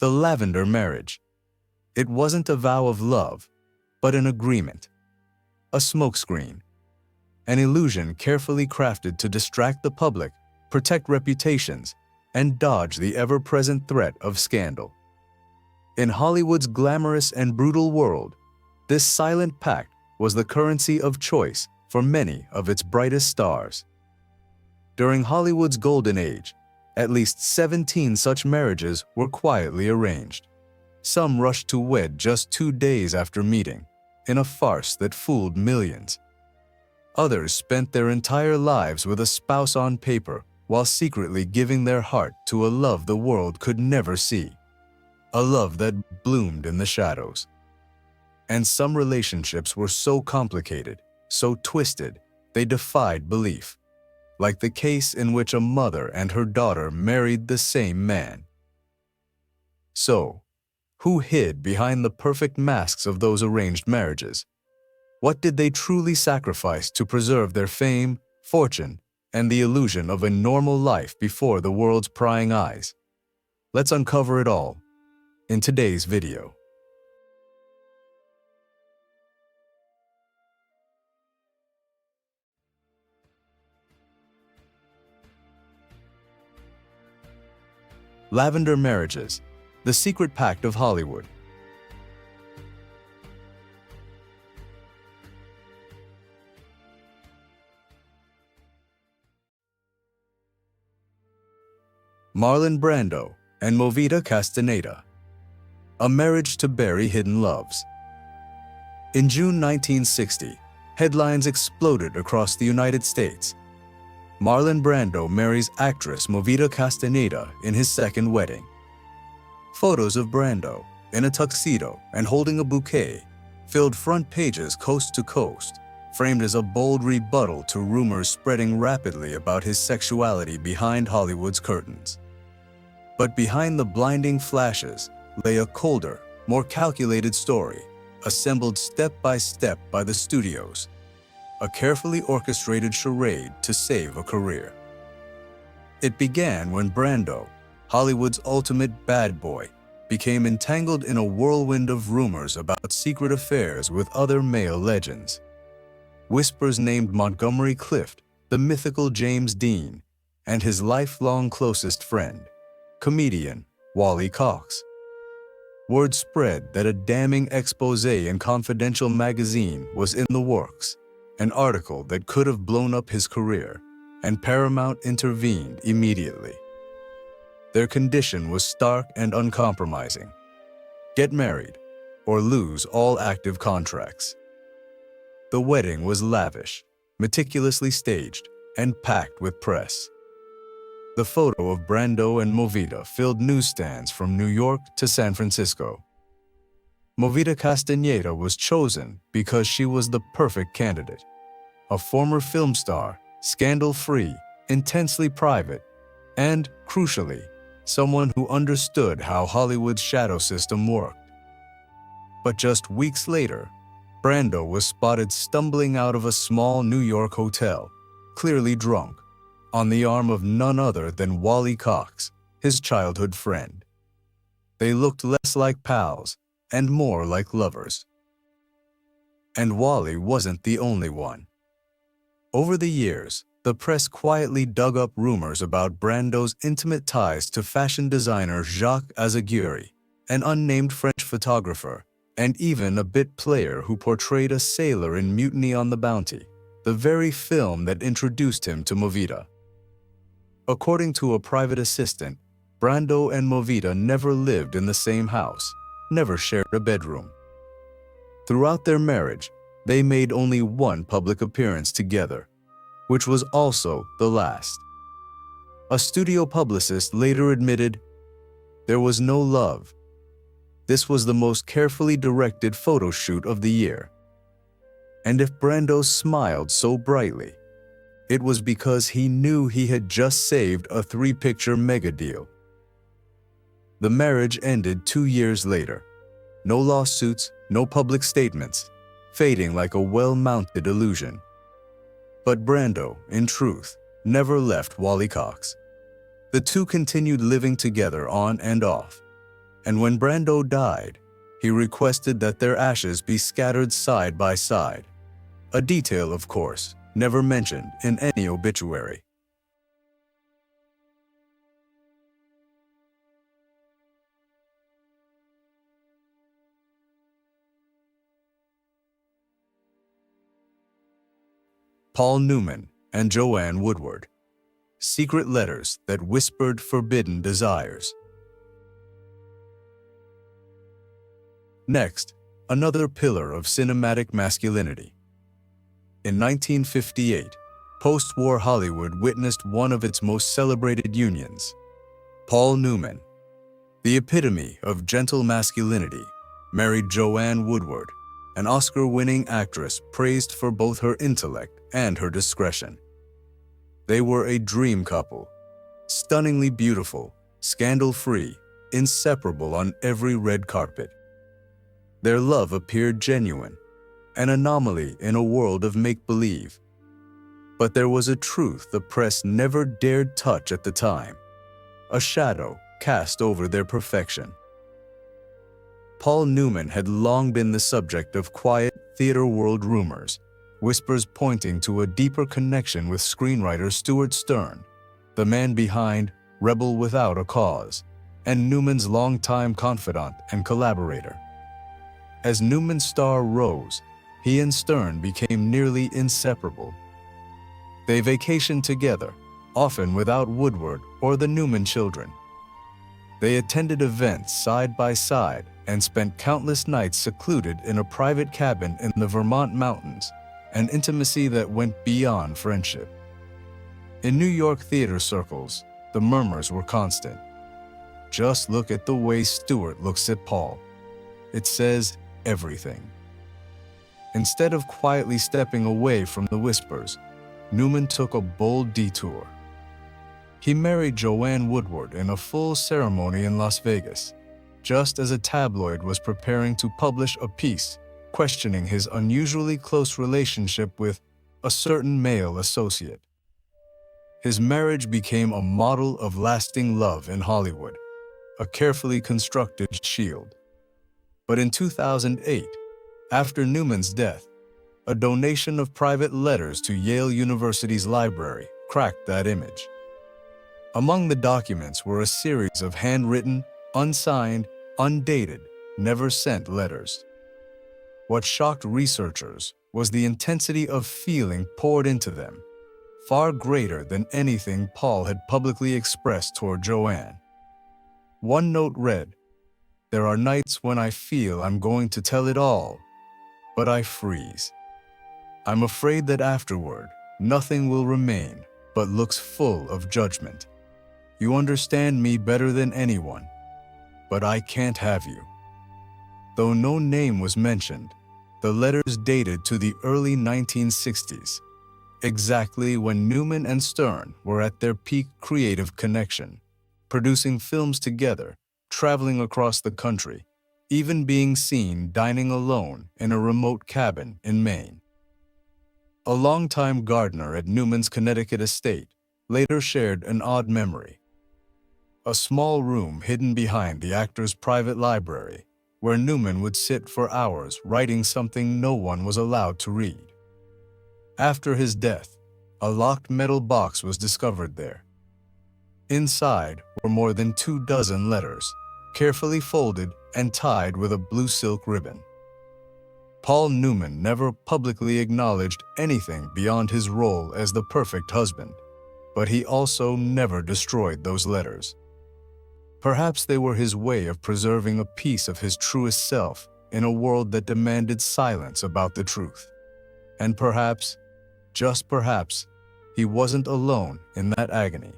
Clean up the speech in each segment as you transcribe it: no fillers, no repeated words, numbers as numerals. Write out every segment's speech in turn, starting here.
The Lavender marriage. It wasn't a vow of love, but an agreement. A smokescreen. An illusion carefully crafted to distract the public, protect reputations, and dodge the ever-present threat of scandal. In Hollywood's glamorous and brutal world, this silent pact was the currency of choice for many of its brightest stars. During Hollywood's golden age, at least 17 such marriages were quietly arranged. Some rushed to wed just 2 days after meeting, in a farce that fooled millions. Others spent their entire lives with a spouse on paper while secretly giving their heart to a love the world could never see. A love that bloomed in the shadows. And some relationships were so complicated, so twisted, they defied belief. Like the case in which a mother and her daughter married the same man. So, who hid behind the perfect masks of those arranged marriages? What did they truly sacrifice to preserve their fame, fortune, and the illusion of a normal life before the world's prying eyes? Let's uncover it all in today's video. Lavender marriages, the secret pact of Hollywood. Marlon Brando and Movida Castaneda. A marriage to bury hidden loves. In June 1960, headlines exploded across the United States. Marlon Brando marries actress Movida Castaneda in his second wedding. Photos of Brando, in a tuxedo and holding a bouquet, filled front pages coast to coast, framed as a bold rebuttal to rumors spreading rapidly about his sexuality behind Hollywood's curtains. But behind the blinding flashes lay a colder, more calculated story, assembled step by step by the studios. A carefully orchestrated charade to save a career. It began when Brando, Hollywood's ultimate bad boy, became entangled in a whirlwind of rumors about secret affairs with other male legends. Whispers named Montgomery Clift, the mythical James Dean, and his lifelong closest friend, comedian Wally Cox. Word spread that a damning expose in Confidential magazine was in the works, an article that could have blown up his career, and Paramount intervened immediately. Their condition was stark and uncompromising. Get married, or lose all active contracts. The wedding was lavish, meticulously staged, and packed with press. The photo of Brando and Movida filled newsstands from New York to San Francisco. Movida Castaneda was chosen because she was the perfect candidate. A former film star, scandal-free, intensely private, and, crucially, someone who understood how Hollywood's shadow system worked. But just weeks later, Brando was spotted stumbling out of a small New York hotel, clearly drunk, on the arm of none other than Wally Cox, his childhood friend. They looked less like pals and more like lovers. And Wally wasn't the only one. Over the years, the press quietly dug up rumors about Brando's intimate ties to fashion designer Jacques Azaguri, an unnamed French photographer, and even a bit player who portrayed a sailor in Mutiny on the Bounty, the very film that introduced him to Movida. According to a private assistant, Brando and Movida never lived in the same house, never shared a bedroom. Throughout their marriage, they made only one public appearance together, which was also the last. A studio publicist later admitted, "There was no love. This was the most carefully directed photo shoot of the year." And if Brando smiled so brightly, it was because he knew he had just saved a 3-picture mega deal. The marriage ended 2 years later. No lawsuits, no public statements, fading like a well-mounted illusion. But Brando, in truth, never left Wally Cox. The two continued living together on and off, and when Brando died, he requested that their ashes be scattered side by side, a detail, of course, never mentioned in any obituary. Paul Newman and Joanne Woodward. Secret letters that whispered forbidden desires. Next, another pillar of cinematic masculinity. In 1958, post-war Hollywood witnessed one of its most celebrated unions. Paul Newman, the epitome of gentle masculinity, married Joanne Woodward, an Oscar-winning actress praised for both her intellect and her discretion. They were a dream couple, stunningly beautiful, scandal-free, inseparable on every red carpet. Their love appeared genuine, an anomaly in a world of make-believe. But there was a truth the press never dared touch at the time, a shadow cast over their perfection. Paul Newman had long been the subject of quiet theater world rumors, whispers pointing to a deeper connection with screenwriter Stuart Stern, the man behind Rebel Without a Cause, and Newman's longtime confidant and collaborator. As Newman's star rose, he and Stern became nearly inseparable. They vacationed together, often without Woodward or the Newman children. They attended events side by side and spent countless nights secluded in a private cabin in the Vermont mountains, an intimacy that went beyond friendship. In New York theater circles, the murmurs were constant. Just look at the way Stuart looks at Paul. It says everything. Instead of quietly stepping away from the whispers, Newman took a bold detour. He married Joanne Woodward in a full ceremony in Las Vegas, just as a tabloid was preparing to publish a piece questioning his unusually close relationship with a certain male associate. His marriage became a model of lasting love in Hollywood, a carefully constructed shield. But in 2008, after Newman's death, a donation of private letters to Yale University's library cracked that image. Among the documents were a series of handwritten, unsigned, undated, never-sent letters. What shocked researchers was the intensity of feeling poured into them, far greater than anything Paul had publicly expressed toward Joanne. One note read, "There are nights when I feel I'm going to tell it all, but I freeze. I'm afraid that afterward, nothing will remain but looks full of judgment. You understand me better than anyone, but I can't have you." Though no name was mentioned, the letters dated to the early 1960s, exactly when Newman and Stern were at their peak creative connection, producing films together, traveling across the country, even being seen dining alone in a remote cabin in Maine. A longtime gardener at Newman's Connecticut estate later shared an odd memory. A small room hidden behind the actor's private library, where Newman would sit for hours writing something no one was allowed to read. After his death, a locked metal box was discovered there. Inside were more than 24 letters, carefully folded and tied with a blue silk ribbon. Paul Newman never publicly acknowledged anything beyond his role as the perfect husband, but he also never destroyed those letters. Perhaps they were his way of preserving a piece of his truest self in a world that demanded silence about the truth. And perhaps, just perhaps, he wasn't alone in that agony.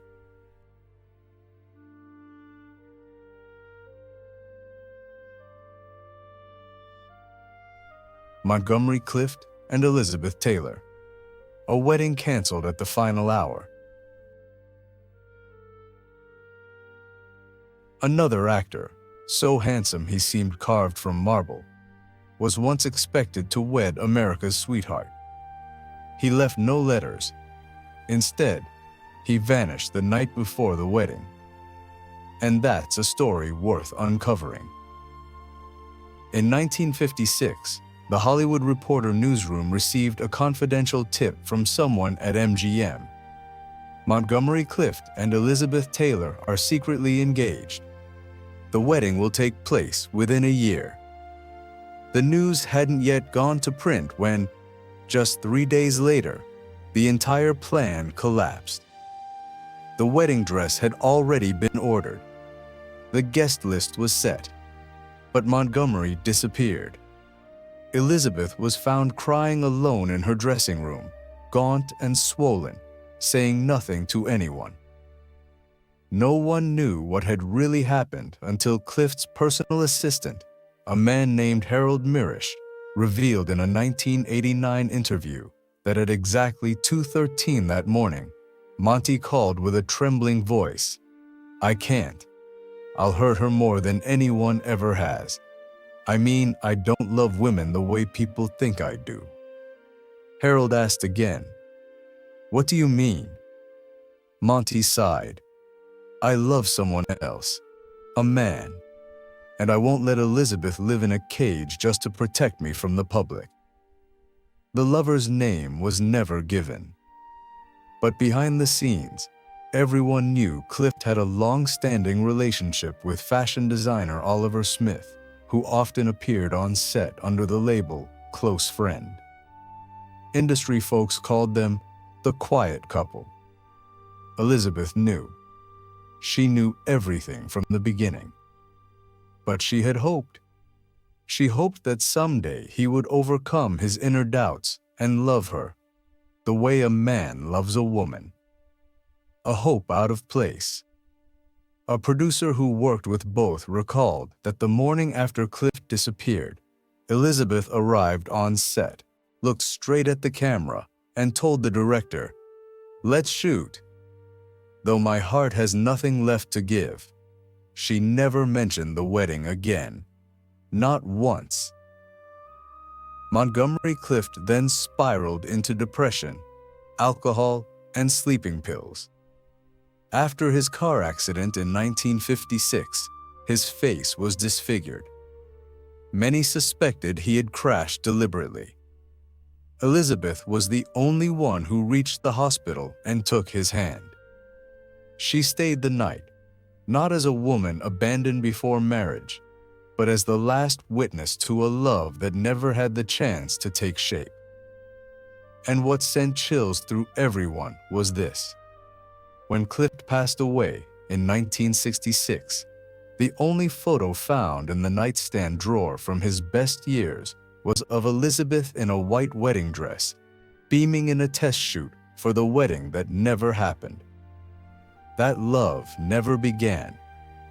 Montgomery Clift and Elizabeth Taylor. A wedding canceled at the final hour. Another actor, so handsome he seemed carved from marble, was once expected to wed America's sweetheart. He left no letters. Instead, he vanished the night before the wedding. and that's a story worth uncovering. In 1956, the Hollywood Reporter newsroom received a confidential tip from someone at MGM. Montgomery Clift and Elizabeth Taylor are secretly engaged. The wedding will take place within a year. The news hadn't yet gone to print when, just 3 days later, the entire plan collapsed. The wedding dress had already been ordered. The guest list was set, but Montgomery disappeared. Elizabeth was found crying alone in her dressing room, gaunt and swollen, saying nothing to anyone. No one knew what had really happened until Clift's personal assistant, a man named Harold Mirisch, revealed in a 1989 interview that at exactly 2:13 that morning, Monty called with a trembling voice, "I can't. I'll hurt her more than anyone ever has. I mean, I don't love women the way people think I do." Harold asked again, "What do you mean?" Monty sighed, "I love someone else, a man, and I won't let Elizabeth live in a cage just to protect me from the public." The lover's name was never given. But behind the scenes, everyone knew Clift had a long-standing relationship with fashion designer Oliver Smith, who often appeared on set under the label close friend. Industry folks called them the quiet couple. Elizabeth knew. She knew everything from the beginning. But she had hoped. She hoped that someday he would overcome his inner doubts and love her, the way a man loves a woman. A hope out of place. A producer who worked with both recalled that the morning after Clift disappeared, Elizabeth arrived on set, looked straight at the camera, and told the director, "Let's shoot." Though my heart has nothing left to give. She never mentioned the wedding again. Not once. Montgomery Clift then spiraled into depression, alcohol, and sleeping pills. After his car accident in 1956, his face was disfigured. Many suspected he had crashed deliberately. Elizabeth was the only one who reached the hospital and took his hand. She stayed the night, not as a woman abandoned before marriage, but as the last witness to a love that never had the chance to take shape. And what sent chills through everyone was this. When Clift passed away in 1966, the only photo found in the nightstand drawer from his best years was of Elizabeth in a white wedding dress, beaming in a test shoot for the wedding that never happened. That love never began,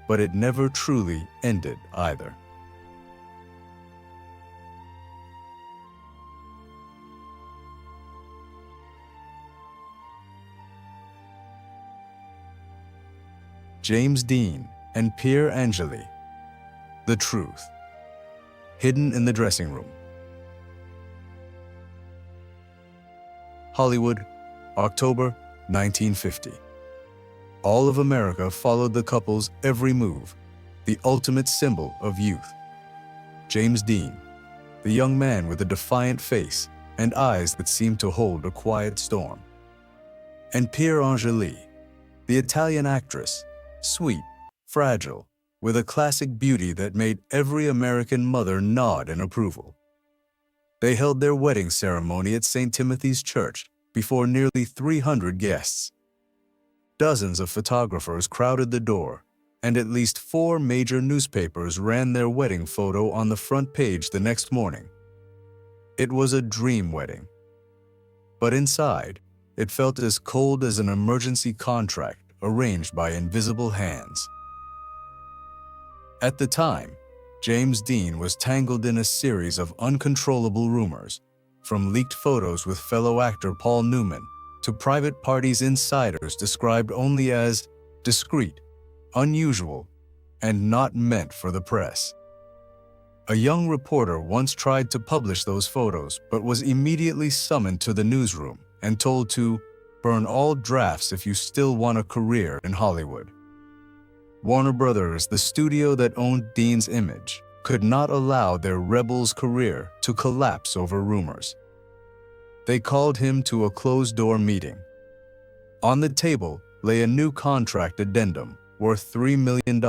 but it never truly ended either. James Dean and Pier Angeli. The truth. Hidden in the dressing room. Hollywood, October 1950. All of America followed the couple's every move, the ultimate symbol of youth. James Dean, the young man with a defiant face and eyes that seemed to hold a quiet storm. And Pier Angeli, the Italian actress, sweet, fragile, with a classic beauty that made every American mother nod in approval. They held their wedding ceremony at St. Timothy's Church before nearly 300 guests. Dozens of photographers crowded the door, and at least 4 major newspapers ran their wedding photo on the front page the next morning. It was a dream wedding. But inside, it felt as cold as an emergency contract arranged by invisible hands. At the time, James Dean was tangled in a series of uncontrollable rumors, from leaked photos with fellow actor Paul Newman to private parties insiders described only as discreet, unusual, and not meant for the press. A young reporter once tried to publish those photos but was immediately summoned to the newsroom and told to burn all drafts if you still want a career in Hollywood. Warner Brothers, the studio that owned Dean's image, could not allow their rebel's career to collapse over rumors. They called him to a closed-door meeting. On the table lay a new contract addendum worth $3 million,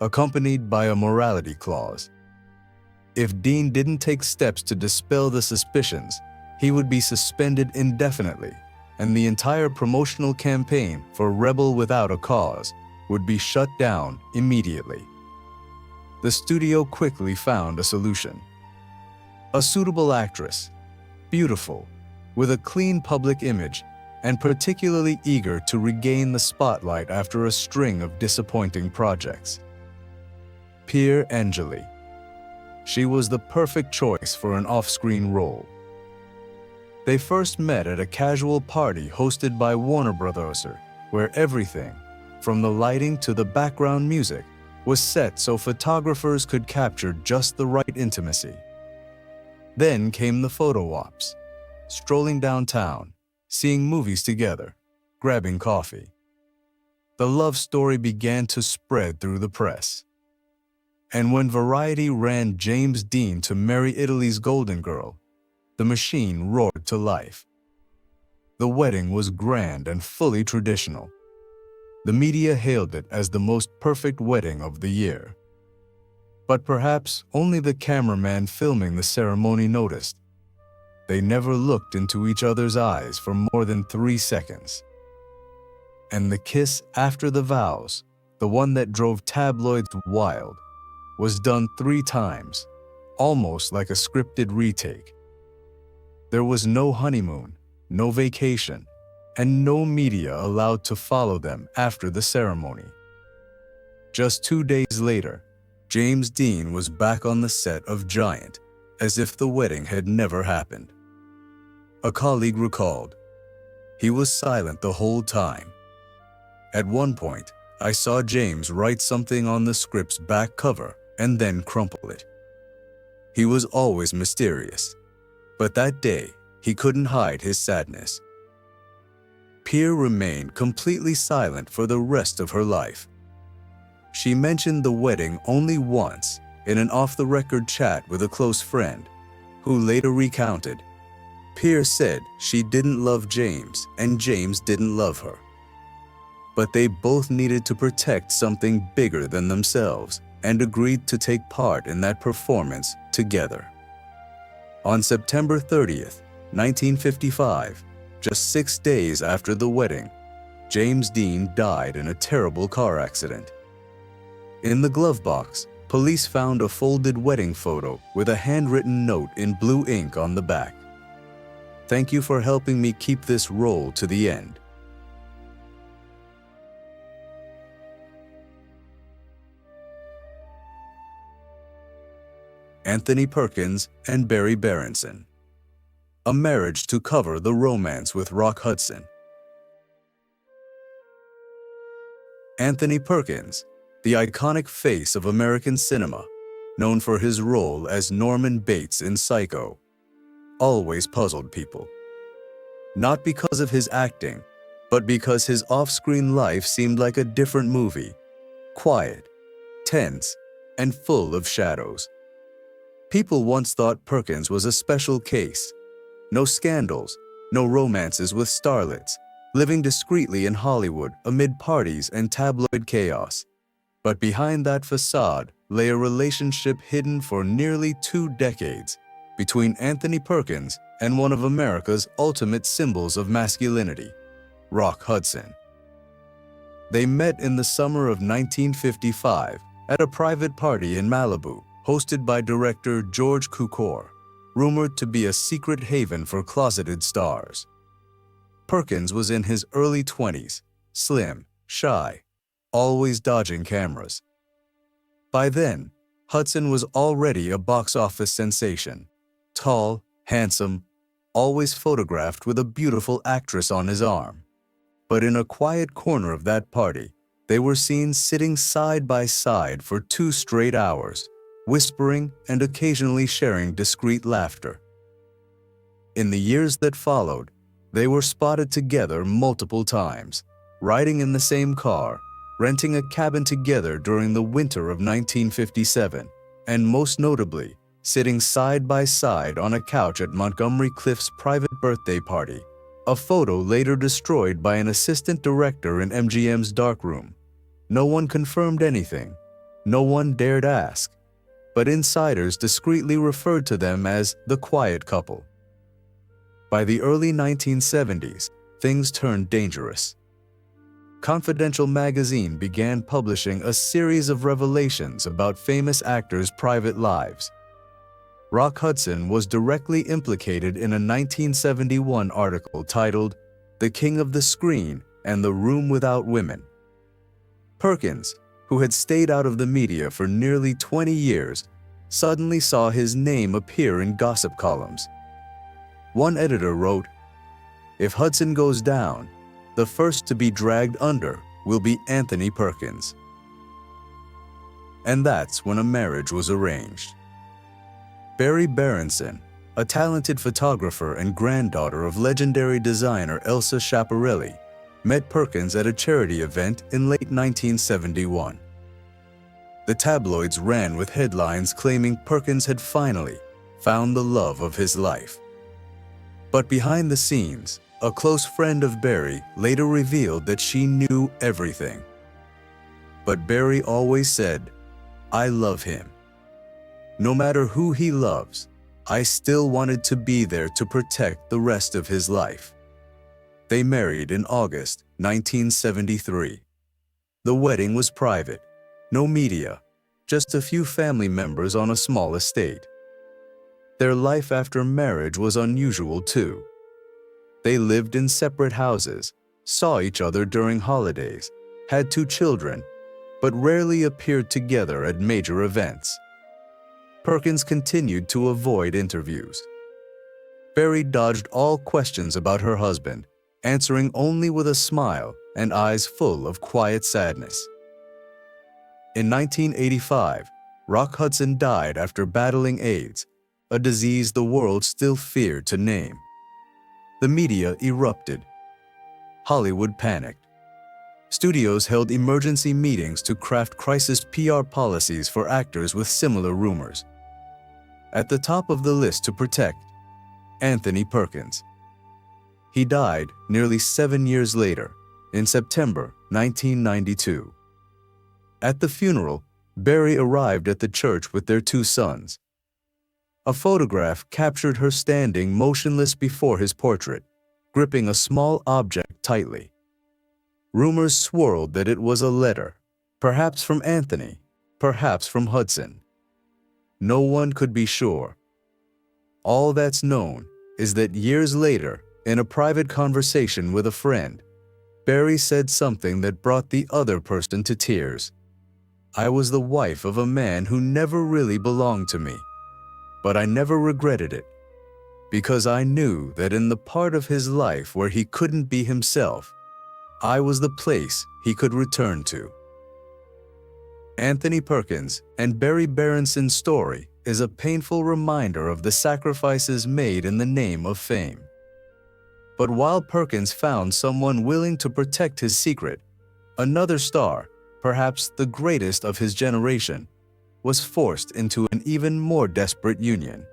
accompanied by a morality clause. If Dean didn't take steps to dispel the suspicions, he would be suspended indefinitely, and the entire promotional campaign for Rebel Without a Cause would be shut down immediately. The studio quickly found a solution. A suitable actress, beautiful, with a clean public image, and particularly eager to regain the spotlight after a string of disappointing projects. Pier Angeli. She was the perfect choice for an off-screen role. They first met at a casual party hosted by Warner Brothers, where everything, from the lighting to the background music, was set so photographers could capture just the right intimacy. Then came the photo ops, strolling downtown, seeing movies together, grabbing coffee. The love story began to spread through the press. And when Variety ran James Dean to marry Italy's Golden Girl, the machine roared to life. The wedding was grand and fully traditional. The media hailed it as the most perfect wedding of the year. But perhaps only the cameraman filming the ceremony noticed. They never looked into each other's eyes for more than 3 seconds. And the kiss after the vows, the one that drove tabloids wild, was done 3 times, almost like a scripted retake. There was no honeymoon, no vacation, and no media allowed to follow them after the ceremony. Just 2 days later, James Dean was back on the set of Giant, as if the wedding had never happened. A colleague recalled, "He was silent the whole time. At one point, I saw James write something on the script's back cover and then crumple it. He was always mysterious, but that day, he couldn't hide his sadness." Pier remained completely silent for the rest of her life. She mentioned the wedding only once in an off-the-record chat with a close friend, who later recounted, "Pier said she didn't love James and James didn't love her. But they both needed to protect something bigger than themselves and agreed to take part in that performance together." On September 30th, 1955, just 6 days after the wedding, James Dean died in a terrible car accident. In the glove box, police found a folded wedding photo with a handwritten note in blue ink on the back. "Thank you for helping me keep this role to the end." Anthony Perkins and Barry Berenson. A marriage to cover the romance with Rock Hudson. Anthony Perkins, the iconic face of American cinema, known for his role as Norman Bates in Psycho, always puzzled people. Not because of his acting, but because his off-screen life seemed like a different movie, quiet, tense, and full of shadows. People once thought Perkins was a special case. No scandals, no romances with starlets, living discreetly in Hollywood amid parties and tabloid chaos. But behind that facade lay a relationship hidden for nearly 2 decades between Anthony Perkins and one of America's ultimate symbols of masculinity, Rock Hudson. They met in the summer of 1955 at a private party in Malibu, hosted by director George Cukor, rumored to be a secret haven for closeted stars. Perkins was in his early 20s, slim, shy, always dodging cameras. By then, Hudson was already a box office sensation, tall, handsome, always photographed with a beautiful actress on his arm. But in a quiet corner of that party, they were seen sitting side by side for 2 straight hours, whispering and occasionally sharing discreet laughter. In the years that followed, they were spotted together multiple times, riding in the same car, renting a cabin together during the winter of 1957, and most notably, sitting side by side on a couch at Montgomery Clift's private birthday party, a photo later destroyed by an assistant director in MGM's darkroom. No one confirmed anything. No one dared ask, but insiders discreetly referred to them as the quiet couple. By the early 1970s, things turned dangerous. Confidential magazine began publishing a series of revelations about famous actors' private lives. Rock Hudson was directly implicated in a 1971 article titled "The King of the Screen and the Room Without Women." Perkins, who had stayed out of the media for nearly 20 years, suddenly saw his name appear in gossip columns. One editor wrote, "If Hudson goes down, the first to be dragged under will be Anthony Perkins." And that's when a marriage was arranged. Barry Berenson, a talented photographer and granddaughter of legendary designer Elsa Schiaparelli, met Perkins at a charity event in late 1971. The tabloids ran with headlines claiming Perkins had finally found the love of his life. But behind the scenes, a close friend of Barry later revealed that she knew everything. But Barry always said, "I love him. No matter who he loves, I still wanted to be there to protect the rest of his life." They married in August 1973. The wedding was private, no media, just a few family members on a small estate. Their life after marriage was unusual too. They lived in separate houses, saw each other during holidays, had 2 children, but rarely appeared together at major events. Perkins continued to avoid interviews. Barry dodged all questions about her husband, answering only with a smile and eyes full of quiet sadness. In 1985, Rock Hudson died after battling AIDS, a disease the world still feared to name. The media erupted. Hollywood panicked. Studios held emergency meetings to craft crisis PR policies for actors with similar rumors. At the top of the list to protect, Anthony Perkins. He died nearly 7 years later, in September 1992. At the funeral, Barry arrived at the church with their 2 sons. A photograph captured her standing motionless before his portrait, gripping a small object tightly. Rumors swirled that it was a letter, perhaps from Anthony, perhaps from Hudson. No one could be sure. All that's known is that years later, in a private conversation with a friend, Barry said something that brought the other person to tears. "I was the wife of a man who never really belonged to me. But I never regretted it, because I knew that in the part of his life where he couldn't be himself, I was the place he could return to." Anthony Perkins and Barry Berenson's story is a painful reminder of the sacrifices made in the name of fame. But while Perkins found someone willing to protect his secret, another star, perhaps the greatest of his generation, was forced into an even more desperate union.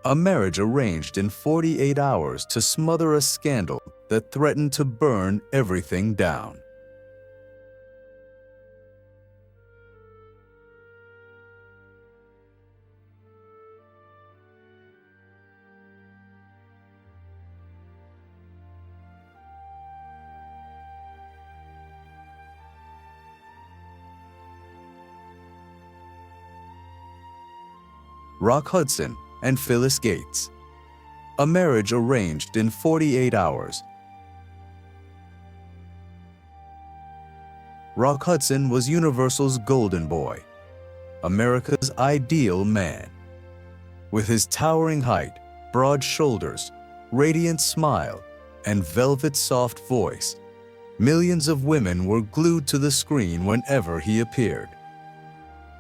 A marriage arranged in 48 hours to smother a scandal that threatened to burn everything down. Rock Hudson and Phyllis Gates. A marriage arranged in 48 hours. Rock Hudson was Universal's golden boy, America's ideal man. With his towering height, broad shoulders, radiant smile, and velvet soft voice, millions of women were glued to the screen whenever he appeared.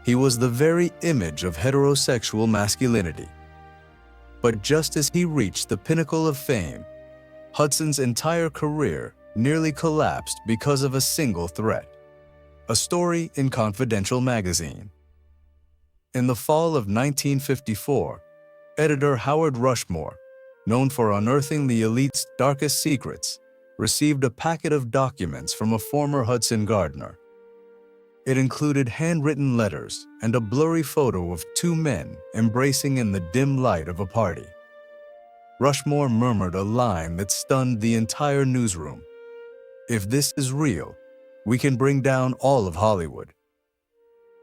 He was the very image of heterosexual masculinity. But just as he reached the pinnacle of fame, Hudson's entire career nearly collapsed because of a single threat. a story in Confidential magazine. In the fall of 1954, editor Howard Rushmore, known for unearthing the elite's darkest secrets, received a packet of documents from a former Hudson gardener. It included handwritten letters and a blurry photo of two men embracing in the dim light of a party. Rushmore murmured a line that stunned the entire newsroom. "If this is real, we can bring down all of Hollywood."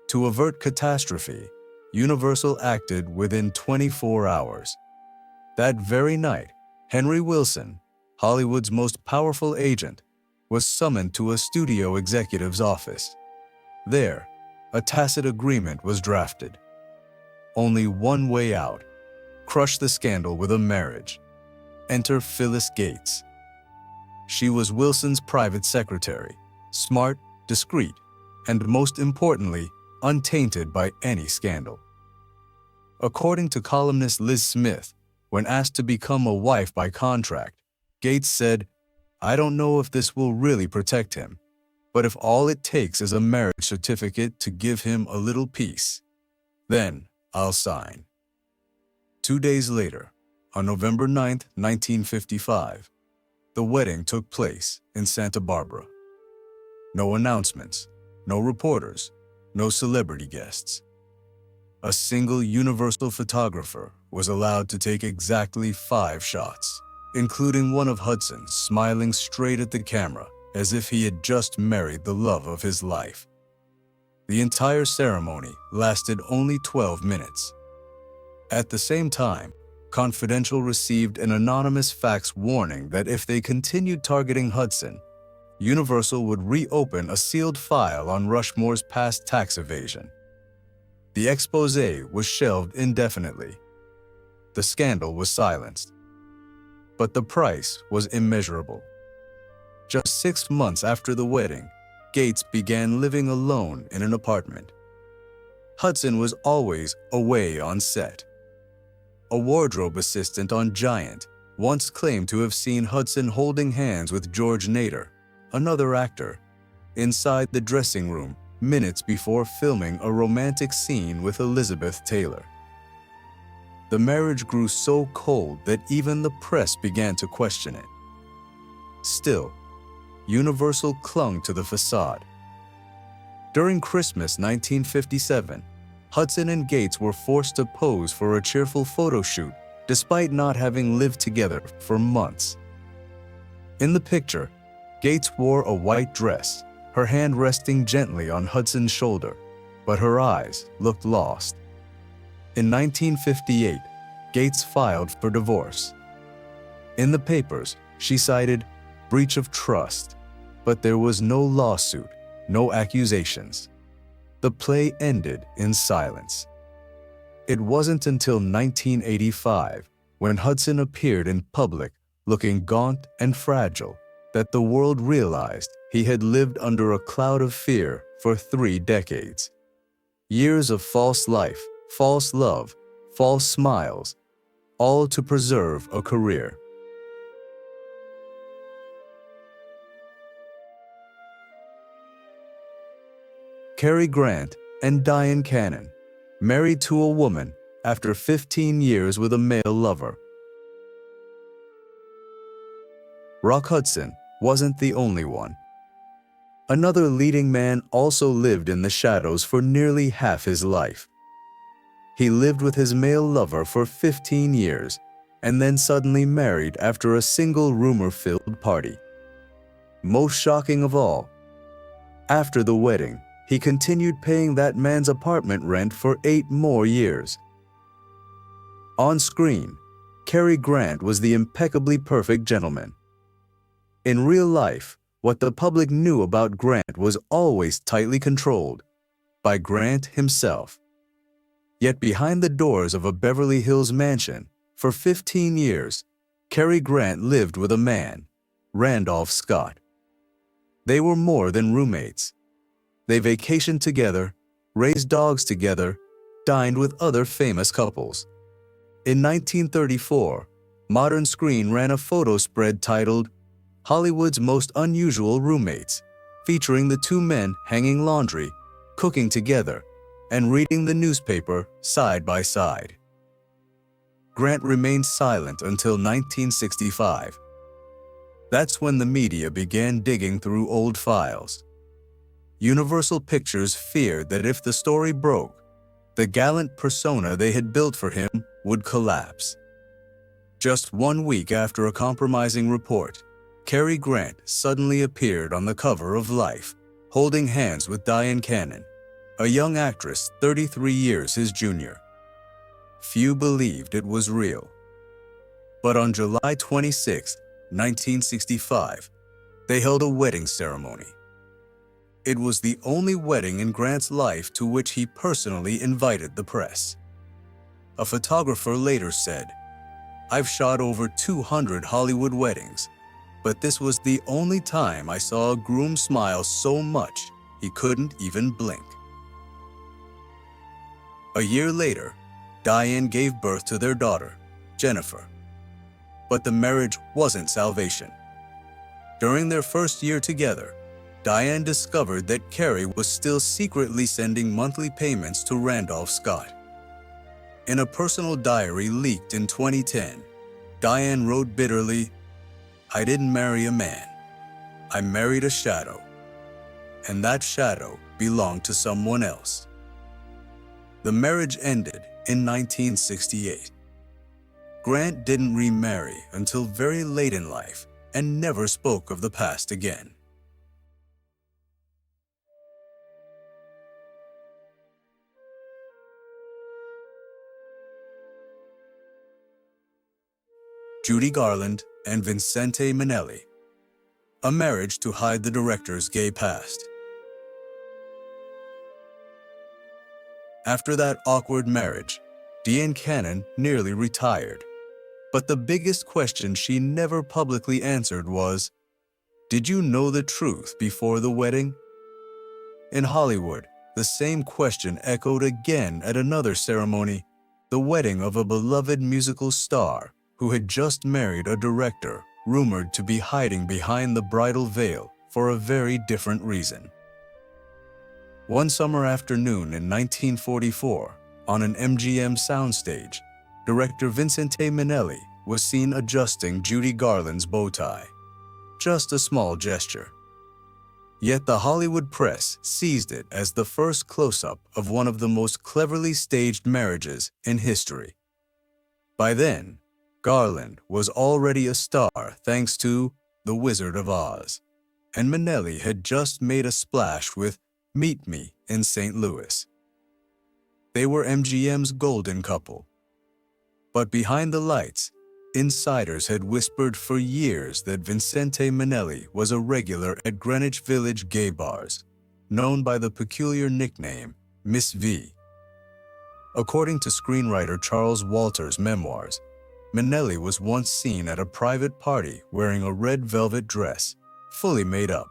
To avert catastrophe, Universal acted within 24 hours. That very night, Henry Wilson, Hollywood's most powerful agent, was summoned to a studio executive's office. There, a tacit agreement was drafted. Only one way out: crush the scandal with a marriage. Enter Phyllis Gates. She was Wilson's private secretary, smart, discreet, and most importantly, untainted by any scandal. According to columnist Liz Smith, when asked to become a wife by contract, Gates said, "I don't know if this will really protect him, but if all it takes is a marriage certificate to give him a little peace, then I'll sign." 2 days later, on November 9, 1955, the wedding took place in Santa Barbara. No announcements, no reporters, no celebrity guests. A single Universal photographer was allowed to take exactly 5 shots, including one of Hudson smiling straight at the camera as if he had just married the love of his life. The entire ceremony lasted only 12 minutes. At the same time, Confidential received an anonymous fax warning that if they continued targeting Hudson, Universal would reopen a sealed file on Rushmore's past tax evasion. The exposé was shelved indefinitely. The scandal was silenced. But the price was immeasurable. Just 6 months after the wedding, Gates began living alone in an apartment. Hudson was always away on set. A wardrobe assistant on Giant once claimed to have seen Hudson holding hands with George Nader, another actor, inside the dressing room minutes before filming a romantic scene with Elizabeth Taylor. The marriage grew so cold that even the press began to question it. Still, Universal clung to the facade. During Christmas 1957, Hudson and Gates were forced to pose for a cheerful photo shoot despite not having lived together for months. In the picture, Gates wore a white dress, her hand resting gently on Hudson's shoulder, but her eyes looked lost. In 1958, Gates filed for divorce. In the papers, she cited breach of trust, but there was no lawsuit, no accusations. The play ended in silence. It wasn't until 1985, when Hudson appeared in public looking gaunt and fragile, that the world realized he had lived under a cloud of fear for 3 decades. Years of false life, false love, false smiles, all to preserve a career. Cary Grant and Diane Cannon, married to a woman after 15 years with a male lover. Rock Hudson wasn't the only one. Another leading man also lived in the shadows for nearly half his life. He lived with his male lover for 15 years and then suddenly married after a single rumor-filled party. Most shocking of all, after the wedding, he continued paying that man's apartment rent for 8 more years. On screen, Cary Grant was the impeccably perfect gentleman. In real life, what the public knew about Grant was always tightly controlled by Grant himself. Yet behind the doors of a Beverly Hills mansion, for 15 years, Cary Grant lived with a man, Randolph Scott. They were more than roommates. They vacationed together, raised dogs together, dined with other famous couples. In 1934, Modern Screen ran a photo spread titled "Hollywood's Most Unusual Roommates," featuring the two men hanging laundry, cooking together, and reading the newspaper side by side. Grant remained silent until 1965. That's when the media began digging through old files. Universal Pictures feared that if the story broke, the gallant persona they had built for him would collapse. Just 1 week after a compromising report, Cary Grant suddenly appeared on the cover of Life, holding hands with Diane Cannon, a young actress 33 years his junior. Few believed it was real. But on July 26, 1965, they held a wedding ceremony. It was the only wedding in Grant's life to which he personally invited the press. A photographer later said, "I've shot over 200 Hollywood weddings, but this was the only time I saw a groom smile so much he couldn't even blink." A year later, Diane gave birth to their daughter, Jennifer. But the marriage wasn't salvation. During their first year together, Diane discovered that Cary was still secretly sending monthly payments to Randolph Scott. In a personal diary leaked in 2010, Diane wrote bitterly, "I didn't marry a man. I married a shadow. And that shadow belonged to someone else." The marriage ended in 1968. Grant didn't remarry until very late in life and never spoke of the past again. Judy Garland and Vincente Minnelli, a marriage to hide the director's gay past. After that awkward marriage, Diane Cannon nearly retired. But the biggest question she never publicly answered was, "Did you know the truth before the wedding?" In Hollywood, the same question echoed again at another ceremony, the wedding of a beloved musical star who had just married a director rumored to be hiding behind the bridal veil for a very different reason. One summer afternoon in 1944, on an MGM soundstage, director Vincente Minnelli was seen adjusting Judy Garland's bow tie. Just a small gesture. Yet the Hollywood press seized it as the first close-up of one of the most cleverly staged marriages in history. By then, Garland was already a star thanks to The Wizard of Oz, and Minnelli had just made a splash with Meet Me in St. Louis. They were MGM's golden couple. But behind the lights, insiders had whispered for years that Vincente Minnelli was a regular at Greenwich Village gay bars, known by the peculiar nickname Miss V. According to screenwriter Charles Walter's memoirs, Minnelli was once seen at a private party wearing a red velvet dress, fully made up.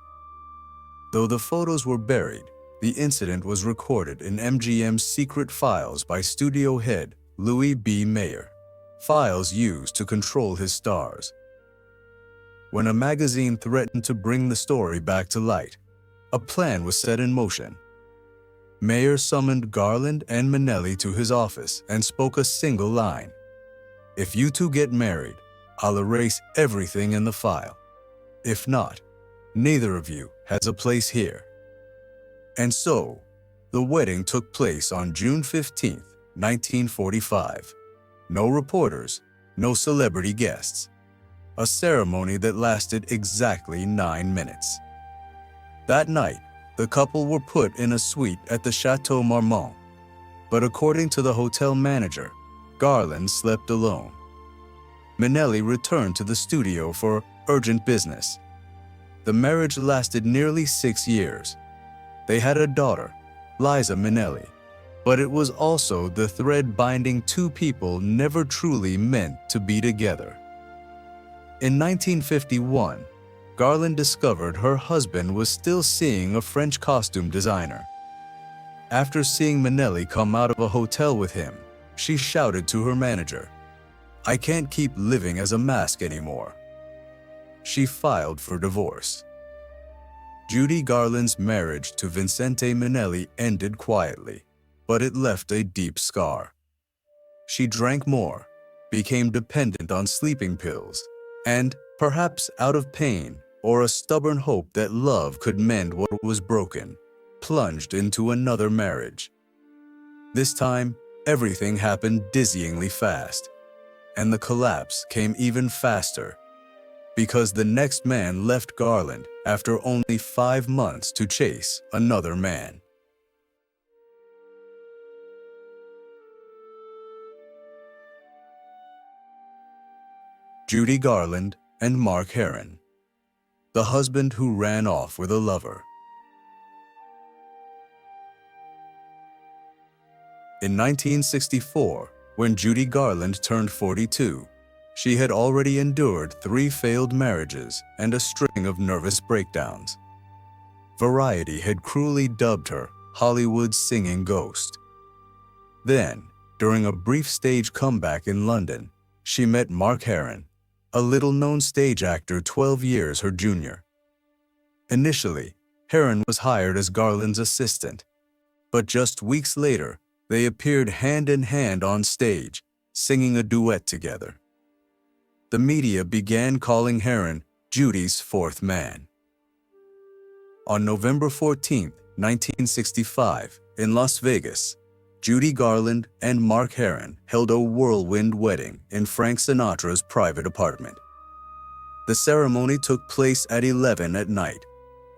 Though the photos were buried, the incident was recorded in MGM's secret files by studio head Louis B. Mayer, files used to control his stars. When a magazine threatened to bring the story back to light, a plan was set in motion. Mayer summoned Garland and Minnelli to his office and spoke a single line. "If you two get married, I'll erase everything in the file. If not, neither of you has a place here." And so, the wedding took place on June 15, 1945. No reporters, no celebrity guests. A ceremony that lasted exactly 9 minutes. That night, the couple were put in a suite at the Chateau Marmont. But according to the hotel manager, Garland slept alone. Minnelli returned to the studio for urgent business. The marriage lasted nearly 6 years. They had a daughter, Liza Minnelli, but it was also the thread binding two people never truly meant to be together. In 1951, Garland discovered her husband was still seeing a French costume designer. After seeing Minnelli come out of a hotel with him, she shouted to her manager, "I can't keep living as a mask anymore." She filed for divorce. Judy Garland's marriage to Vincente Minnelli ended quietly, but it left a deep scar. She drank more, became dependent on sleeping pills, and, perhaps out of pain or a stubborn hope that love could mend what was broken, plunged into another marriage. This time, everything happened dizzyingly fast, and the collapse came even faster, because the next man left Garland after only 5 months to chase another man. Judy Garland and Mark Herron, the husband who ran off with a lover. In 1964, when Judy Garland turned 42, she had already endured 3 failed marriages and a string of nervous breakdowns. Variety had cruelly dubbed her Hollywood's singing ghost. Then, during a brief stage comeback in London, she met Mark Herron, a little-known stage actor 12 years her junior. Initially, Herron was hired as Garland's assistant, but just weeks later, they appeared hand in hand on stage, singing a duet together. The media began calling Herron Judy's fourth man. On November 14, 1965, in Las Vegas, Judy Garland and Mark Herron held a whirlwind wedding in Frank Sinatra's private apartment. The ceremony took place at 11 at night,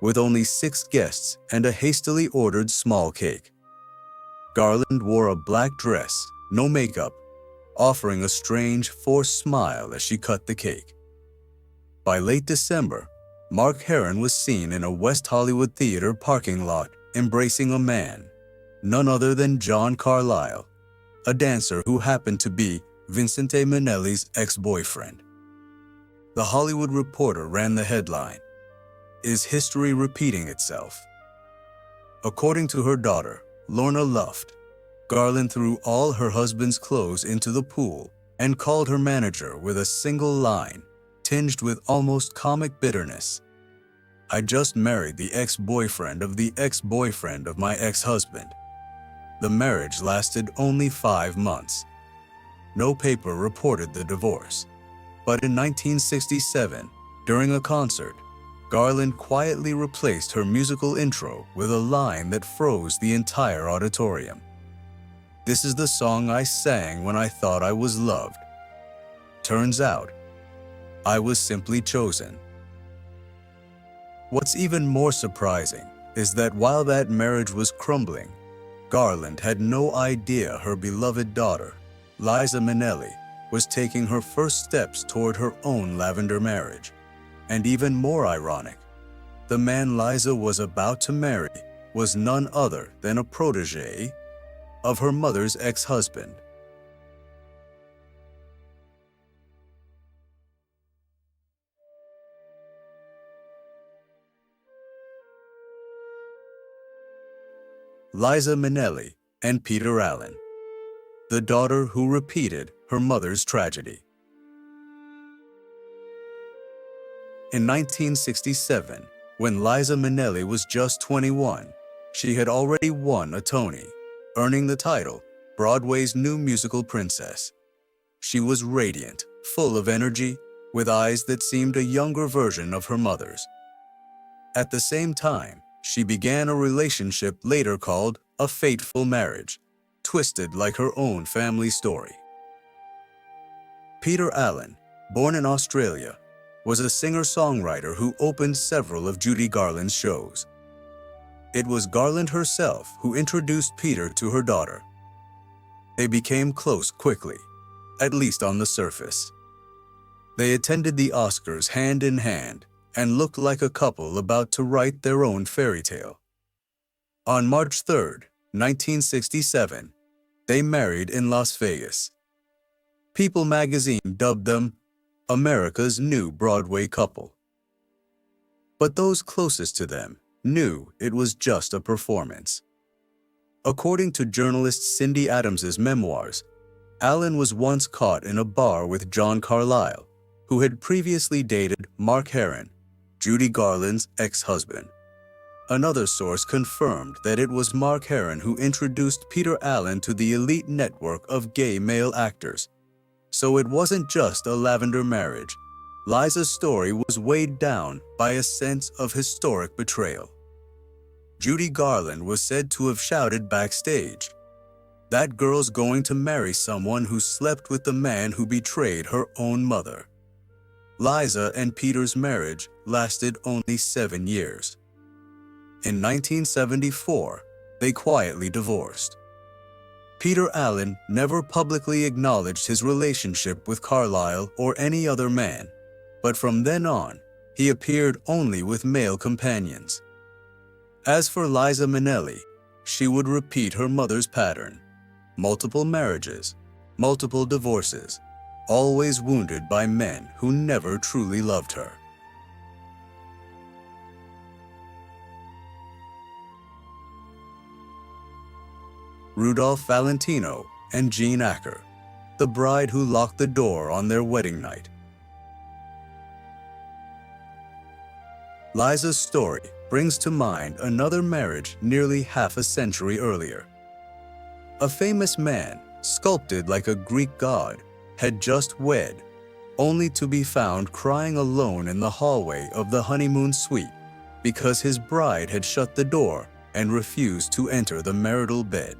with only 6 guests and a hastily ordered small cake. Garland wore a black dress, no makeup, offering a strange, forced smile as she cut the cake. By late December, Mark Herron was seen in a West Hollywood theater parking lot embracing a man, none other than John Carlyle, a dancer who happened to be Vincente Minnelli's ex-boyfriend. The Hollywood Reporter ran the headline, "Is history repeating itself?" According to her daughter, Lorna Luft, Garland threw all her husband's clothes into the pool and called her manager with a single line, tinged with almost comic bitterness. "I just married the ex-boyfriend of the ex-boyfriend of my ex-husband." The marriage lasted only 5 months. No paper reported the divorce. But in 1967, during a concert, Garland quietly replaced her musical intro with a line that froze the entire auditorium. "This is the song I sang when I thought I was loved. Turns out, I was simply chosen." What's even more surprising is that while that marriage was crumbling, Garland had no idea her beloved daughter, Liza Minnelli, was taking her first steps toward her own Lavender marriage. And even more ironic, the man Liza was about to marry was none other than a protege of her mother's ex-husband. Liza Minnelli and Peter Allen, the daughter who repeated her mother's tragedy. In 1967, when Liza Minnelli was just 21, she had already won a Tony, earning the title Broadway's New Musical Princess. She was radiant, full of energy, with eyes that seemed a younger version of her mother's. At the same time, she began a relationship later called a fateful marriage, twisted like her own family story. Peter Allen, born in Australia, was a singer-songwriter who opened several of Judy Garland's shows. It was Garland herself who introduced Peter to her daughter. They became close quickly, at least on the surface. They attended the Oscars hand in hand and looked like a couple about to write their own fairy tale. On March 3, 1967, they married in Las Vegas. People magazine dubbed them America's new Broadway couple. But those closest to them knew it was just a performance. According to journalist Cindy Adams's memoirs, Allen was once caught in a bar with John Carlyle, who had previously dated Mark Herron, Judy Garland's ex-husband. Another source confirmed that it was Mark Herron who introduced Peter Allen to the elite network of gay male actors. So it wasn't just a Lavender marriage. Liza's story was weighed down by a sense of historic betrayal. Judy Garland was said to have shouted backstage, "That girl's going to marry someone who slept with the man who betrayed her own mother." Liza and Peter's marriage lasted only 7 years. In 1974, they quietly divorced. Peter Allen never publicly acknowledged his relationship with Carlyle or any other man, but from then on, he appeared only with male companions. As for Liza Minnelli, she would repeat her mother's pattern: multiple marriages, multiple divorces, always wounded by men who never truly loved her. Rudolph Valentino and Jean Acker, the bride who locked the door on their wedding night. Liza's story brings to mind another marriage nearly half a century earlier. A famous man, sculpted like a Greek god, had just wed, only to be found crying alone in the hallway of the honeymoon suite because his bride had shut the door and refused to enter the marital bed.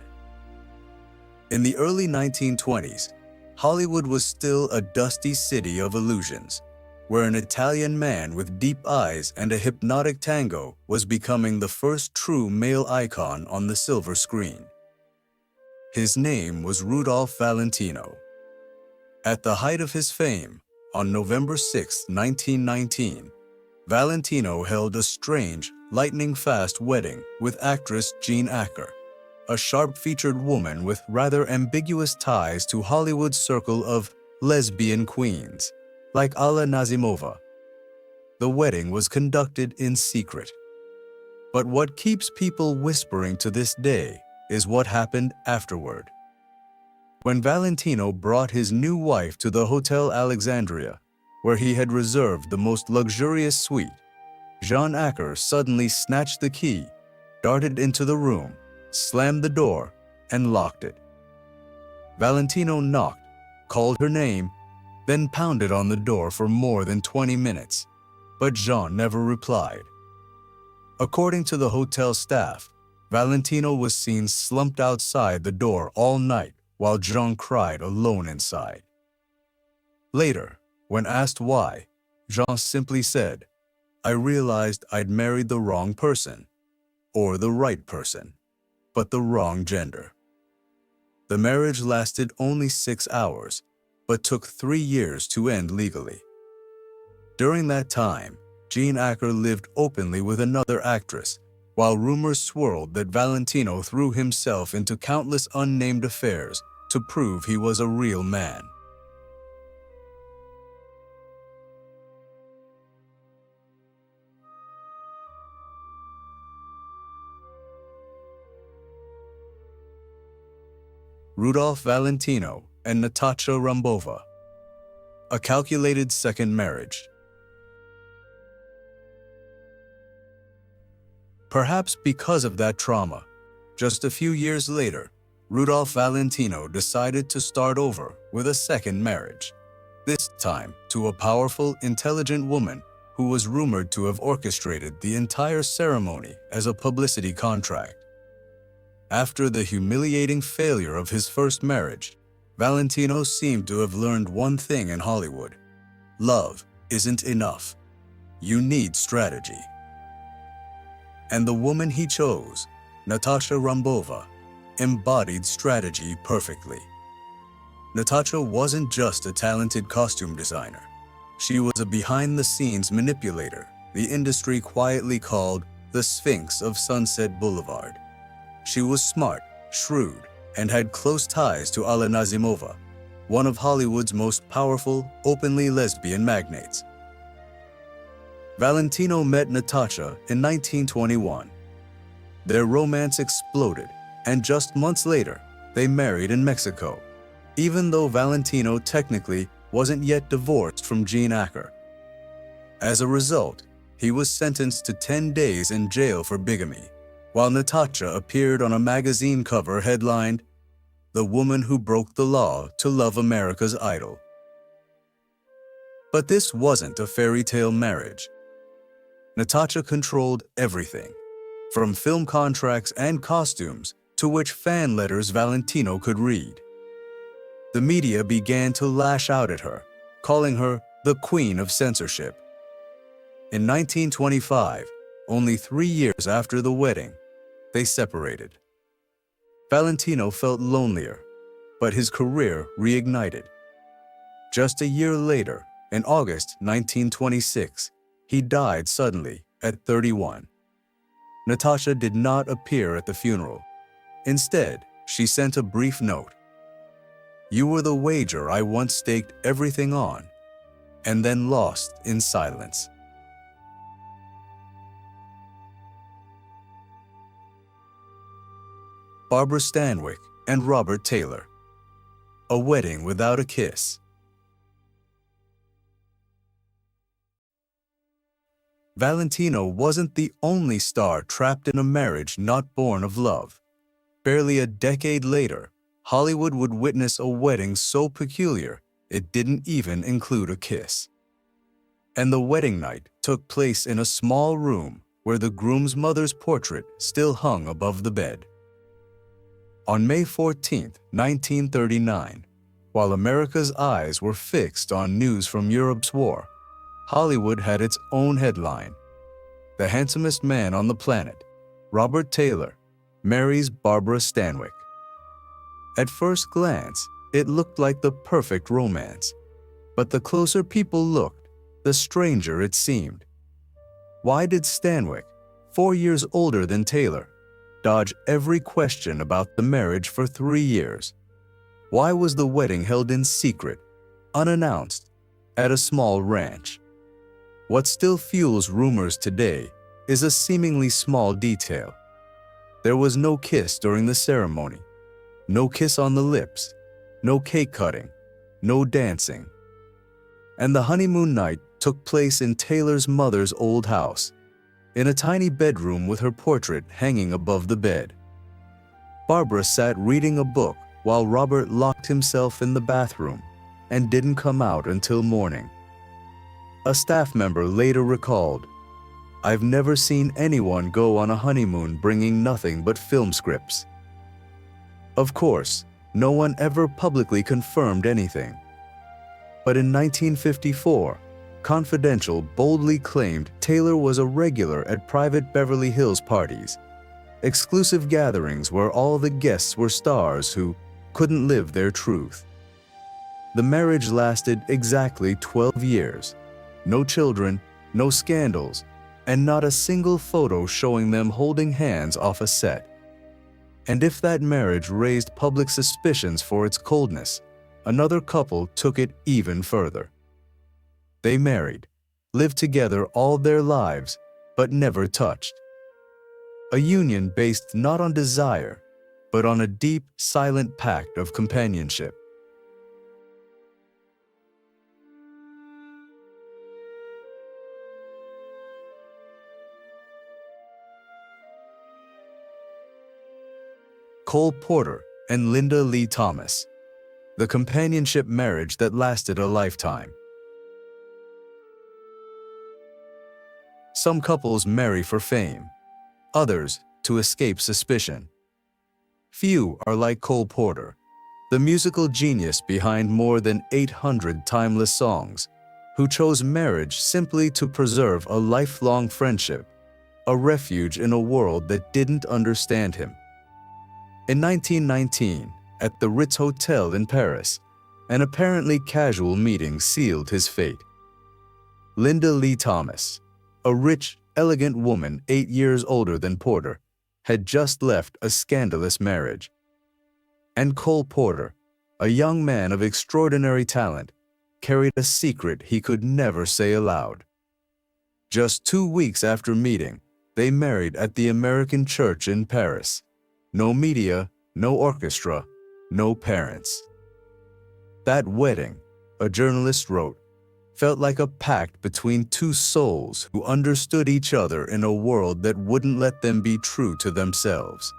In the early 1920s, Hollywood was still a dusty city of illusions, where an Italian man with deep eyes and a hypnotic tango was becoming the first true male icon on the silver screen. His name was Rudolph Valentino. At the height of his fame, on November 6, 1919, Valentino held a strange, lightning-fast wedding with actress Jean Acker, a sharp-featured woman with rather ambiguous ties to Hollywood's circle of lesbian queens, like Alla Nazimova. The wedding was conducted in secret. But what keeps people whispering to this day is what happened afterward. When Valentino brought his new wife to the Hotel Alexandria, where he had reserved the most luxurious suite, Jean Acker suddenly snatched the key, darted into the room, slammed the door, and locked it. Valentino knocked, called her name, then pounded on the door for more than 20 minutes, but Jean never replied. According to the hotel staff, Valentino was seen slumped outside the door all night while Jean cried alone inside. Later, when asked why, Jean simply said, "I realized I'd married the wrong person, or the right person, but the wrong gender." The marriage lasted only 6 hours, but took 3 years to end legally. During that time, Jean Acker lived openly with another actress, while rumors swirled that Valentino threw himself into countless unnamed affairs to prove he was a real man. Rudolph Valentino and Natasha Rambova. A calculated second marriage. Perhaps because of that trauma, just a few years later, Rudolph Valentino decided to start over with a second marriage, this time to a powerful, intelligent woman who was rumored to have orchestrated the entire ceremony as a publicity contract. After the humiliating failure of his first marriage, Valentino seemed to have learned one thing in Hollywood: love isn't enough. You need strategy. And the woman he chose, Natasha Rambova, embodied strategy perfectly. Natasha wasn't just a talented costume designer. She was a behind-the-scenes manipulator the industry quietly called the Sphinx of Sunset Boulevard. She was smart, shrewd, and had close ties to Alla Nazimova, one of Hollywood's most powerful, openly lesbian magnates. Valentino met Natasha in 1921. Their romance exploded, and just months later, they married in Mexico, even though Valentino technically wasn't yet divorced from Jean Acker. As a result, he was sentenced to 10 days in jail for bigamy, while Natasha appeared on a magazine cover headlined, "The Woman Who Broke the Law to Love America's Idol." But this wasn't a fairy tale marriage. Natasha controlled everything, from film contracts and costumes to which fan letters Valentino could read. The media began to lash out at her, calling her the Queen of Censorship. In 1925, only 3 years after the wedding, they separated. Valentino felt lonelier, but his career reignited. Just a year later, in August 1926, he died suddenly at 31. Natasha did not appear at the funeral. Instead, she sent a brief note. "You were the wager I once staked everything on, and then lost in silence." Barbara Stanwyck and Robert Taylor. A Wedding Without a Kiss. Valentino wasn't the only star trapped in a marriage not born of love. Barely a decade later, Hollywood would witness a wedding so peculiar it didn't even include a kiss. And the wedding night took place in a small room where the groom's mother's portrait still hung above the bed. On May 14, 1939, while America's eyes were fixed on news from Europe's war, Hollywood had its own headline. The handsomest man on the planet, Robert Taylor, marries Barbara Stanwyck. At first glance, it looked like the perfect romance. But the closer people looked, the stranger it seemed. Why did Stanwyck, 4 years older than Taylor, dodge every question about the marriage for 3 years? Why was the wedding held in secret, unannounced, at a small ranch? What still fuels rumors today is a seemingly small detail. There was no kiss during the ceremony, no kiss on the lips, no cake cutting, no dancing. And the honeymoon night took place in Taylor's mother's old house, in a tiny bedroom with her portrait hanging above the bed. Barbara sat reading a book while Robert locked himself in the bathroom and didn't come out until morning. A staff member later recalled, "I've never seen anyone go on a honeymoon bringing nothing but film scripts." Of course, no one ever publicly confirmed anything. But in 1954, Confidential boldly claimed Taylor was a regular at private Beverly Hills parties, exclusive gatherings where all the guests were stars who couldn't live their truth. The marriage lasted exactly 12 years. No children, no scandals, and not a single photo showing them holding hands off a set. And if that marriage raised public suspicions for its coldness, another couple took it even further. They married, lived together all their lives, but never touched. A union based not on desire, but on a deep, silent pact of companionship. Cole Porter and Linda Lee Thomas. The companionship marriage that lasted a lifetime. Some couples marry for fame, others to escape suspicion. Few are like Cole Porter, the musical genius behind more than 800 timeless songs, who chose marriage simply to preserve a lifelong friendship, a refuge in a world that didn't understand him. In 1919, at the Ritz Hotel in Paris, an apparently casual meeting sealed his fate. Linda Lee Thomas, a rich, elegant woman 8 years older than Porter, had just left a scandalous marriage. And Cole Porter, a young man of extraordinary talent, carried a secret he could never say aloud. Just 2 weeks after meeting, they married at the American church in Paris. No media, no orchestra, no parents. That wedding, a journalist wrote, felt like a pact between two souls who understood each other in a world that wouldn't let them be true to themselves.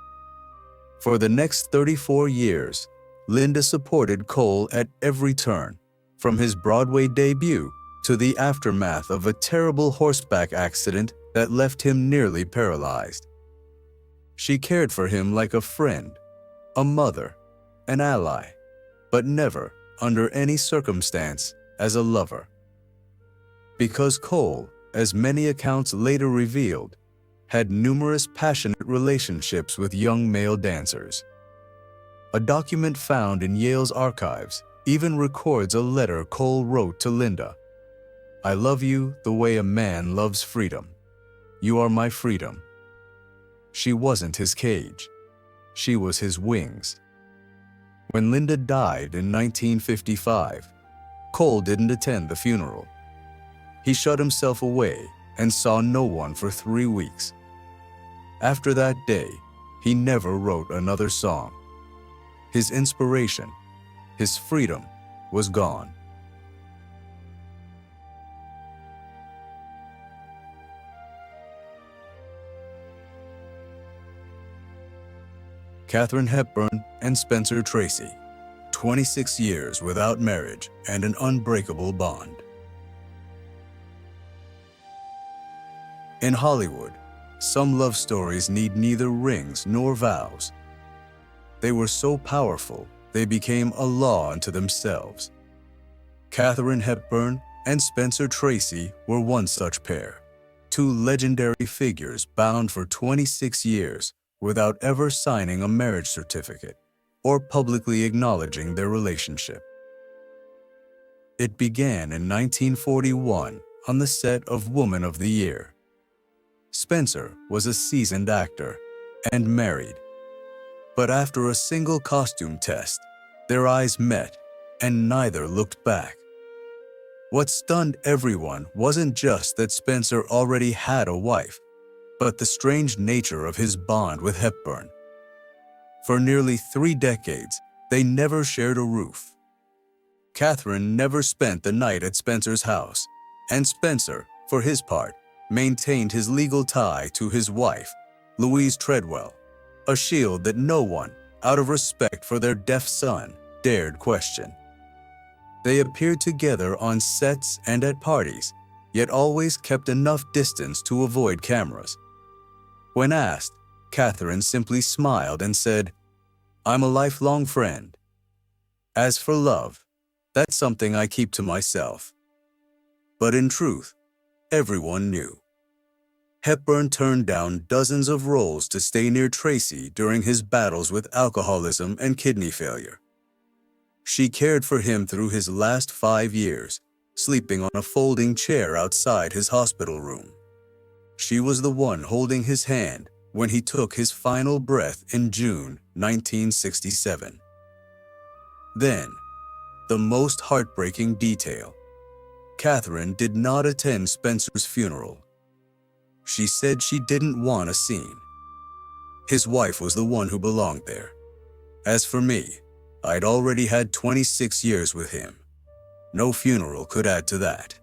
For the next 34 years, Linda supported Cole at every turn, from his Broadway debut to the aftermath of a terrible horseback accident that left him nearly paralyzed. She cared for him like a friend, a mother, an ally, but never, under any circumstance, as a lover. Because Cole, as many accounts later revealed, had numerous passionate relationships with young male dancers. A document found in Yale's archives even records a letter Cole wrote to Linda. "I love you the way a man loves freedom. You are my freedom." She wasn't his cage. She was his wings. When Linda died in 1955, Cole didn't attend the funeral. He shut himself away and saw no one for 3 weeks. After that day, he never wrote another song. His inspiration, his freedom, was gone. Katharine Hepburn and Spencer Tracy, 26 years without marriage and an unbreakable bond. In Hollywood, some love stories need neither rings nor vows. They were so powerful, they became a law unto themselves. Katharine Hepburn and Spencer Tracy were one such pair, two legendary figures bound for 26 years without ever signing a marriage certificate or publicly acknowledging their relationship. It began in 1941 on the set of Woman of the Year. Spencer was a seasoned actor and married. But after a single costume test, their eyes met and neither looked back. What stunned everyone wasn't just that Spencer already had a wife, but the strange nature of his bond with Hepburn. For nearly 3 decades, they never shared a roof. Katharine never spent the night at Spencer's house, and Spencer, for his part, maintained his legal tie to his wife, Louise Treadwell, a shield that no one, out of respect for their deaf son, dared question. They appeared together on sets and at parties, yet always kept enough distance to avoid cameras. When asked, Katharine simply smiled and said, "I'm a lifelong friend. As for love, that's something I keep to myself." But in truth, everyone knew. Hepburn turned down dozens of roles to stay near Tracy during his battles with alcoholism and kidney failure. She cared for him through his last 5 years, sleeping on a folding chair outside his hospital room. She was the one holding his hand when he took his final breath in June 1967. Then, the most heartbreaking detail. Katharine did not attend Spencer's funeral. She said she didn't want a scene. His wife was the one who belonged there. As for me, I'd already had 26 years with him. No funeral could add to that.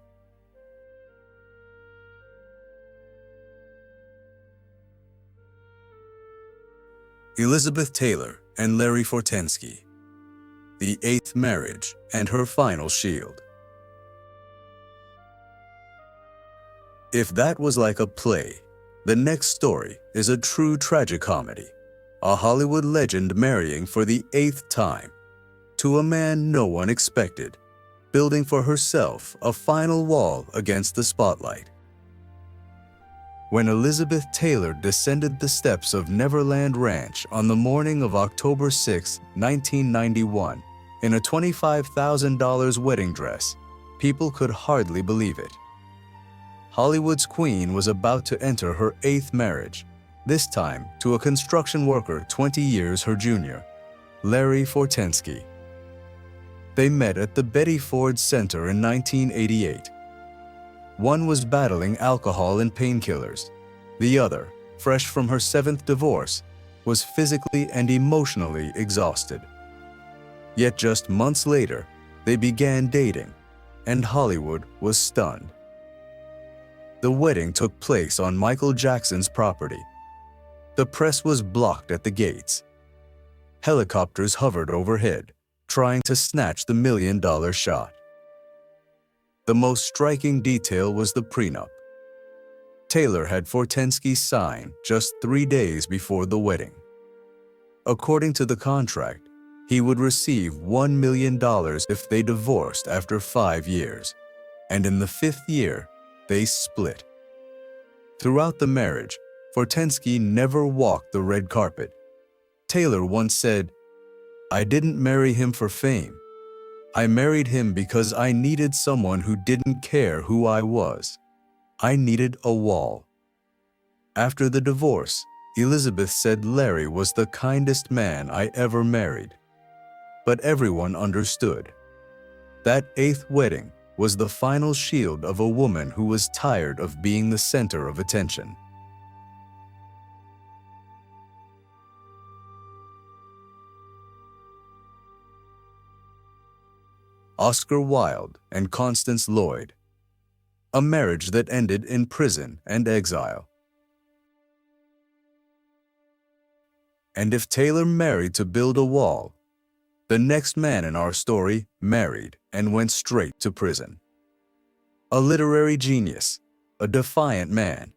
Elizabeth Taylor and Larry Fortensky, the 8th marriage and her final shield. If that was like a play, the next story is a true tragicomedy, a Hollywood legend marrying for the 8th time to a man no one expected, building for herself a final wall against the spotlight. When Elizabeth Taylor descended the steps of Neverland Ranch on the morning of October 6, 1991, in a $25,000 wedding dress, people could hardly believe it. Hollywood's queen was about to enter her 8th marriage, this time to a construction worker 20 years her junior, Larry Fortensky. They met at the Betty Ford Center in 1988. One was battling alcohol and painkillers. The other, fresh from her 7th divorce, was physically and emotionally exhausted. Yet just months later, they began dating, and Hollywood was stunned. The wedding took place on Michael Jackson's property. The press was blocked at the gates. Helicopters hovered overhead, trying to snatch the million-dollar shot. The most striking detail was the prenup. Taylor had Fortensky sign just 3 days before the wedding. According to the contract, he would receive $1 million if they divorced after 5 years, and in the 5th year, they split. Throughout the marriage, Fortensky never walked the red carpet. Taylor once said, "I didn't marry him for fame. I married him because I needed someone who didn't care who I was. I needed a wall." After the divorce, Elizabeth said Larry was the kindest man I ever married. But everyone understood. That 8th wedding was the final shield of a woman who was tired of being the center of attention. Oscar Wilde and Constance Lloyd. A marriage that ended in prison and exile. And if Taylor married to build a wall, the next man in our story married and went straight to prison. A literary genius, a defiant man,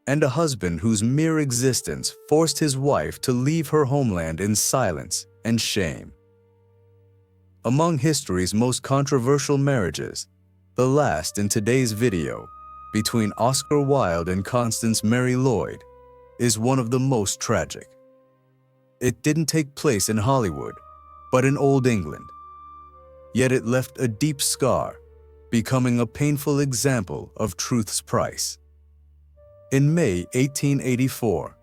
and a husband whose mere existence forced his wife to leave her homeland in silence and shame. Among history's most controversial marriages, the last in today's video, between Oscar Wilde and Constance Mary Lloyd, is one of the most tragic. It didn't take place in Hollywood, but in Old England. Yet it left a deep scar, becoming a painful example of truth's price. In May 1884,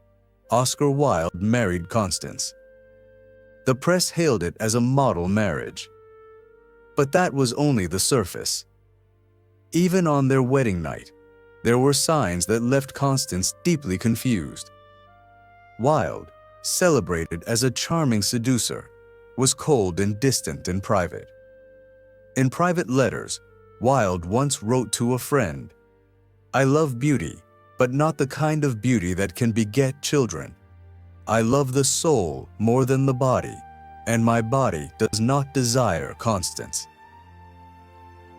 Oscar Wilde married Constance. The press hailed it as a model marriage. But that was only the surface. Even on their wedding night, there were signs that left Constance deeply confused. Wilde, celebrated as a charming seducer, was cold and distant in private. In private letters, Wilde once wrote to a friend, "I love beauty, but not the kind of beauty that can beget children. I love the soul more than the body, and my body does not desire Constance."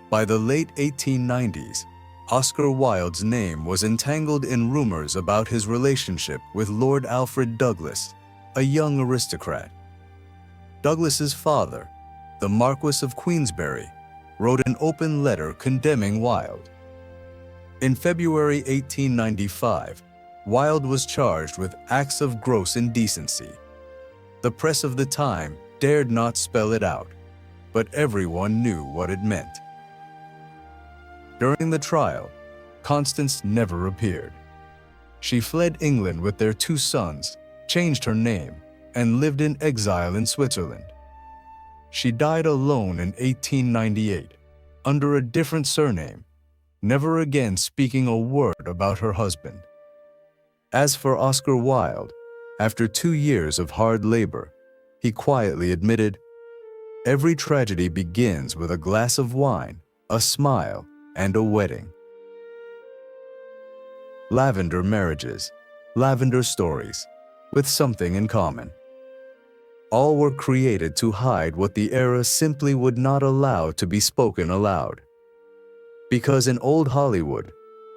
By the late 1890s, Oscar Wilde's name was entangled in rumors about his relationship with Lord Alfred Douglas, a young aristocrat. Douglas's father, the Marquis of Queensberry, wrote an open letter condemning Wilde. In February 1895, Wilde was charged with acts of gross indecency. The press of the time dared not spell it out, but everyone knew what it meant. During the trial, Constance never appeared. She fled England with their 2 sons, changed her name, and lived in exile in Switzerland. She died alone in 1898, under a different surname, never again speaking a word about her husband. As for Oscar Wilde, after 2 years of hard labor, he quietly admitted, "Every tragedy begins with a glass of wine, a smile, and a wedding." Lavender marriages, lavender stories, with something in common. All were created to hide what the era simply would not allow to be spoken aloud. Because in old Hollywood,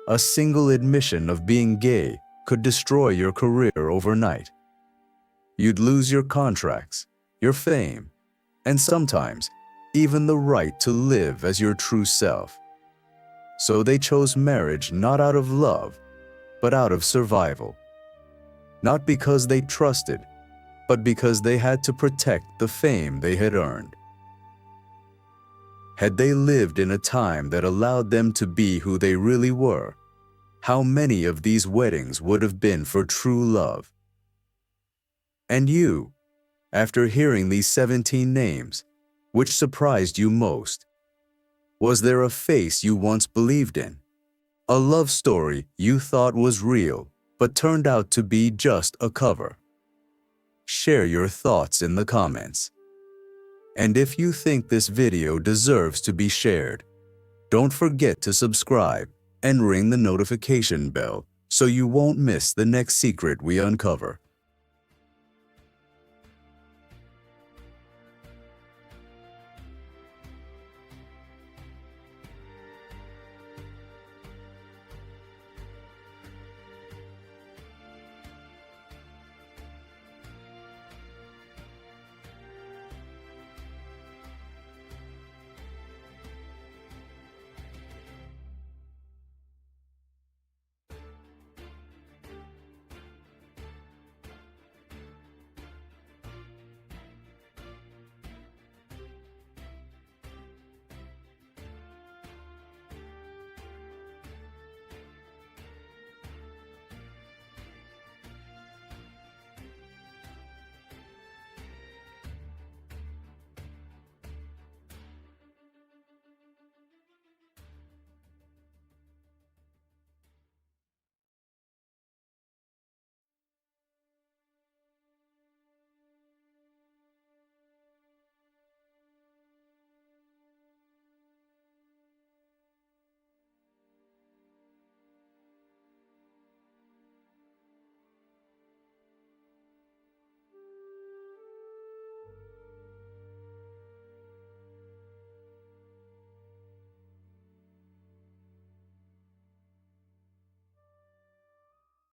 a single admission of being gay could destroy your career overnight. You'd lose your contracts, your fame, and sometimes even the right to live as your true self. So they chose marriage not out of love, but out of survival. Not because they trusted, but because they had to protect the fame they had earned. Had they lived in a time that allowed them to be who they really were, how many of these weddings would have been for true love? And you, after hearing these 17 names, which surprised you most? Was there a face you once believed in? A love story you thought was real, but turned out to be just a cover? Share your thoughts in the comments. And if you think this video deserves to be shared, Don't forget to subscribe and ring the notification bell so you won't miss the next secret we uncover.